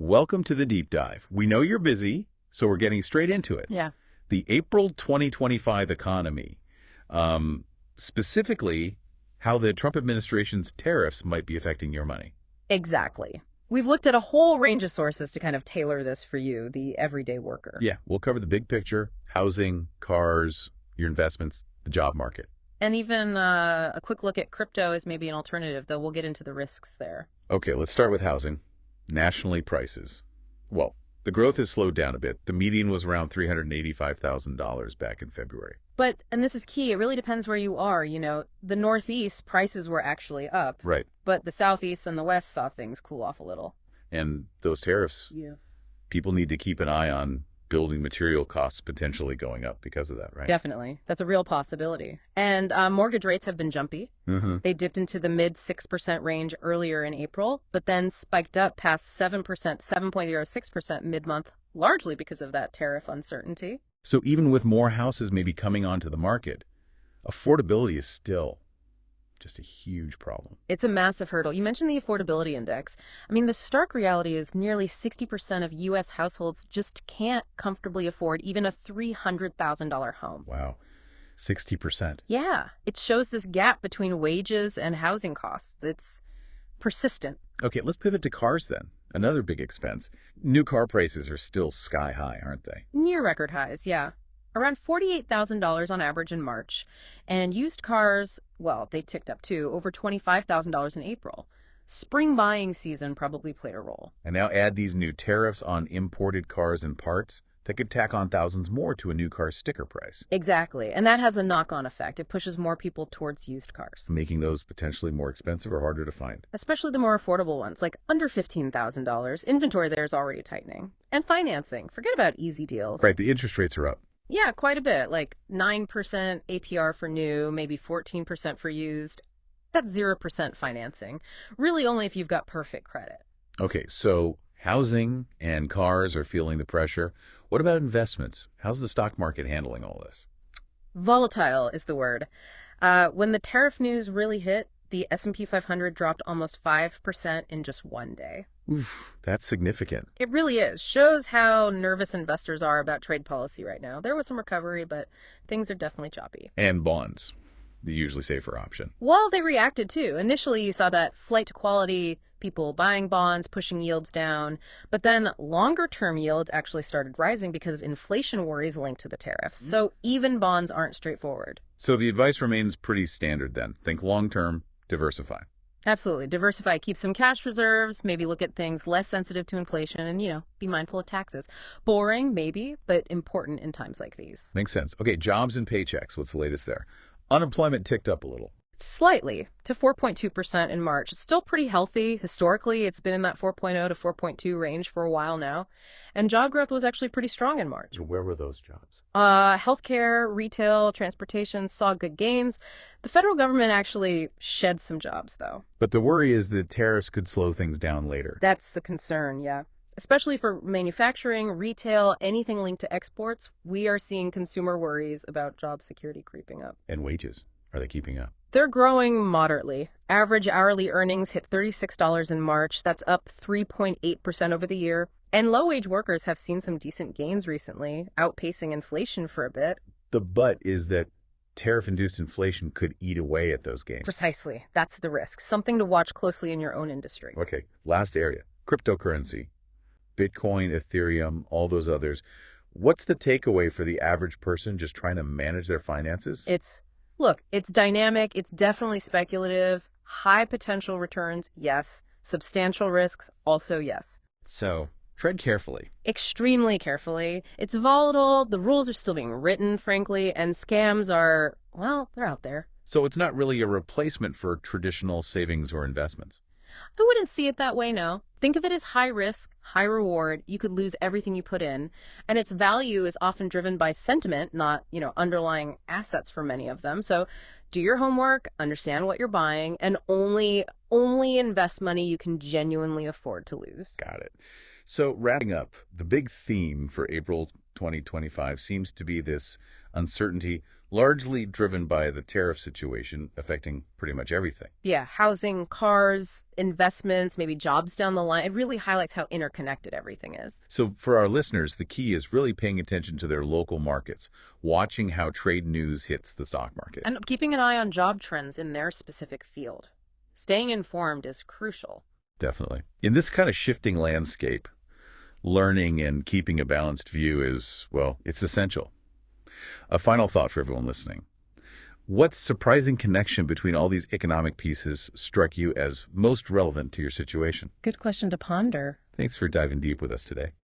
welcome to the deep dive. We know you're busy, so we're getting straight into it. Yeah. The April 2025 economy, specifically how the Trump administration's tariffs might be affecting your money. Exactly. We've looked at a whole range of sources to kind of tailor this for you, the everyday worker. Yeah, we'll cover the big picture, housing, cars, your investments, the job market. And even a quick look at crypto is maybe an alternative, though we'll get into the risks there. Okay, let's start with housing. Nationally, prices. Well, the growth has slowed down a bit. The median was around $385,000 back in February. But, and this is key, it really depends where you are. You know, the Northeast prices were actually up. Right. But the Southeast and the West saw things cool off a little. And those tariffs, people need to keep an eye on building material costs potentially going up because of that, right? Definitely. That's a real possibility. And mortgage rates have been jumpy. Mm-hmm. They dipped into the mid 6% range earlier in April, but then spiked up past 7%, 7.06% mid-month, largely because of that tariff uncertainty. So even with more houses maybe coming onto the market, affordability is still just a huge problem. It's a massive hurdle. You mentioned the affordability index. I mean, the stark reality is nearly 60% of U.S. households just can't comfortably afford even a $300,000 home. Wow. 60%. Yeah. It shows this gap between wages and housing costs. It's persistent. Okay, let's pivot to cars then. Another big expense. New car prices are still sky high, aren't they? Near record highs, yeah. Around $48,000 on average in March. And used cars, well, they ticked up too, over $25,000 in April. Spring buying season probably played a role. And now add these new tariffs on imported cars and parts that could tack on thousands more to a new car sticker price. Exactly. And that has a knock-on effect. It pushes more people towards used cars. Making those potentially more expensive or harder to find. Especially the more affordable ones, like under $15,000. Inventory there is already tightening. And financing. Forget about easy deals. Right, the interest rates are up. Yeah, quite a bit. Like 9% APR for new, maybe 14% for used. That's 0% financing. Really only if you've got perfect credit. Okay, so housing and cars are feeling the pressure. What about investments? How's the stock market handling all this? Volatile is the word. When the tariff news really hit, the S&P 500 dropped almost 5% in just one day. Oof, that's significant. It really is. Shows how nervous investors are about trade policy right now. There was some recovery, but things are definitely choppy. And bonds, the usually safer option. Well, they reacted too. Initially, you saw that flight to quality, people buying bonds, pushing yields down. But then longer-term yields actually started rising because of inflation worries linked to the tariffs. So even bonds aren't straightforward. So the advice remains pretty standard then. Think long-term, diversify. Absolutely. Diversify. Keep some cash reserves. Maybe look at things less sensitive to inflation and, be mindful of taxes. Boring, maybe, but important in times like these. Makes sense. Okay, jobs and paychecks. What's the latest there? Unemployment ticked up a little. Slightly to 4.2% in March. It's still pretty healthy. Historically, it's been in that 4.0 to 4.2 range for a while now. And job growth was actually pretty strong in March. Where were those jobs? Healthcare, retail, transportation saw good gains. The federal government actually shed some jobs, though. But the worry is that tariffs could slow things down later. That's the concern, yeah. Especially for manufacturing, retail, anything linked to exports, we are seeing consumer worries about job security creeping up. And wages, are they keeping up? They're growing moderately. Average hourly earnings hit $36 in March. That's up 3.8% over the year. And low-wage workers have seen some decent gains recently, outpacing inflation for a bit. The but is that tariff-induced inflation could eat away at those gains. Precisely. That's the risk. Something to watch closely in your own industry. Okay, last area, cryptocurrency. Bitcoin, Ethereum, all those others. What's the takeaway for the average person just trying to manage their finances? Look, it's dynamic. It's definitely speculative. High potential returns, yes. Substantial risks, also yes. So, tread carefully. Extremely carefully. It's volatile. The rules are still being written, frankly, and scams are, well, they're out there. So it's not really a replacement for traditional savings or investments. I wouldn't see it that way, no. Think of it as high risk, high reward. You could lose everything you put in. And its value is often driven by sentiment, not, underlying assets for many of them. So do your homework, understand what you're buying, and only invest money you can genuinely afford to lose. Got it. So wrapping up, the big theme for April 2025 seems to be this uncertainty largely driven by the tariff situation affecting pretty much everything. Yeah, housing, cars, investments, maybe jobs down the line. It really highlights how interconnected everything is. So for our listeners, the key is really paying attention to their local markets, watching how trade news hits the stock market. And keeping an eye on job trends in their specific field. Staying informed is crucial. Definitely. In this kind of shifting landscape, learning and keeping a balanced view is, well, it's essential. A final thought for everyone listening. What surprising connection between all these economic pieces struck you as most relevant to your situation? Good question to ponder. Thanks for diving deep with us today.